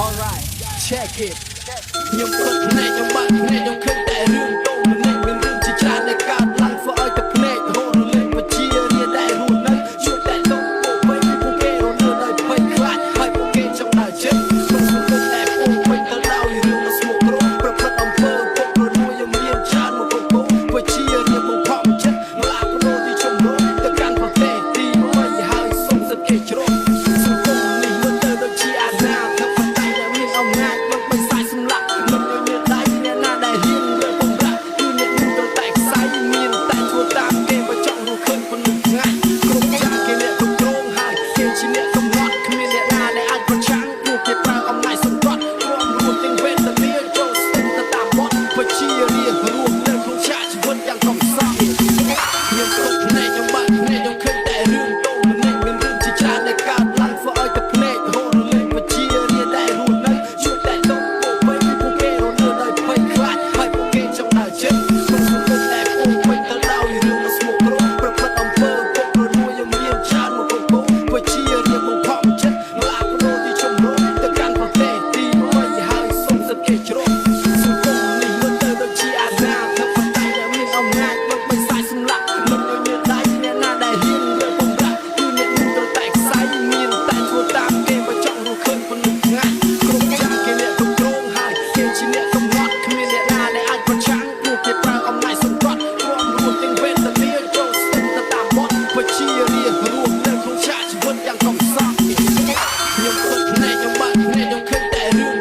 Alright check it ខ្ញុំគិតភ្នែកខ្ញុំបើកភ្នែកខ្ញុំឃើញតែរឿងតូចម្នាក់មានរឿងជាច្រើនដែលកើតឡើងធ្វើឲ្យតែភ្នែករហូតរលាយបជារៀនដែលរស់នៅជួបតែតូចពួកគេរស់នៅដោយភ័យខ្លាចហើយពួកគេចង់ដើរចេញក្នុងសង្គមតែពួកពេញទៅដោយរឿងដ៏ស្មុគគ្រោះប្រព្រឹត្តអំពើពុករលួយយ៉ាងមានច្រើនមកកំពុងបជារៀនបង្ខំចិត្តម្លាក់ប្រទីជំរុំទៅកាន់ប្រទេសទីមួយហើយសុំសិទ្ធិគេជ្រុំសង្គមនេះមើលទៅដូចជាអាណាធិបតេយ្យដែលមានអំណាចមកបិសាចសម្លាប់មិនឲ្យមានដៃអ្នកណាដែលហ៊ានលើបំរាក់គឺអ្នកនឹងត្រូវតែខ្សែមានតែធ្វើតាមគេបើចង់រស់ឃើញប៉ុណ្ណឹងថ្ងៃគ្រប់យ៉ាងគេអ្នកគ្រប់គ្រងហើយគេជាអ្នកកំណត់គ្មានអ្នកណាដែលអាចប្រឆាំងព្រោះគេប្រើអំណាចសម្បត្តិព្រមរួមទាំងវេទនាចូលស្ទឹងទៅតាមបទបជារៀបរួមនៅក្នុងឆាកជីវិតយ៉ាងកំសត់ខ្ញុំគិតភ្នែកខ្ញុំបើកភ្នែកខ្ញុំឃើញតែរឿងតូចម្នាក់មានរឿងជាច្រើនដែលកើតឡើងធ្វើឲ្យតែភ្នែករហូតរលាយបជារៀនដែលរស់នៅជួបតែតូចពួកគេរស់នៅដោយភ័យខ្លាចហើយពួកគេចង់ដើរចេញក្នុងសង្គមតែពួកពេញទៅដោយរឿងដ៏ស្មុគគ្រោះប្រព្រឹត្តអំពើពុករលួយយ៉ាងមានច្រើនមកកំពុងបជារៀបបង្ខំចិត្តម្លាក់ប្រទីជំរុំទៅកាន់ប្រទេសទីមួយហើយសុំសិទ្ធិគេជ្រុំសង្គមនេះមើលទៅដូចជាអាណាធិបតេយ្យដែលមានអំណាចមកបិសាចសម្លាប់មិនឲ្យមានដៃអ្នកណាដែលហ៊ានលើបំរាក់គឺអ្នកនឹងត្រូវតែខ្សែមានតែធ្វើតាមគេបើចង់រស់ឃើញប៉ុណ្ណឹងថ្ងៃគ្រប់យ៉ាងគេអ្នកគ្រប់គ្រងហើយគេជាអ្នកកំណត់គ្មានអ្នកណាដែលអាចប្រឆាំងព្រោះគេប្រើអំណាចសម្បត្តិព្រមរួមទាំងវេទនាចូលស្ទឹងទៅតាមបទបជារៀបរួមនៅក្នុងឆាកជីវិតយ៉ាងកំសត់ខ្ញុំគិតភ្នែកខ្ញុំបើកភ្នែកខ្ញុំឃើញតែរឿង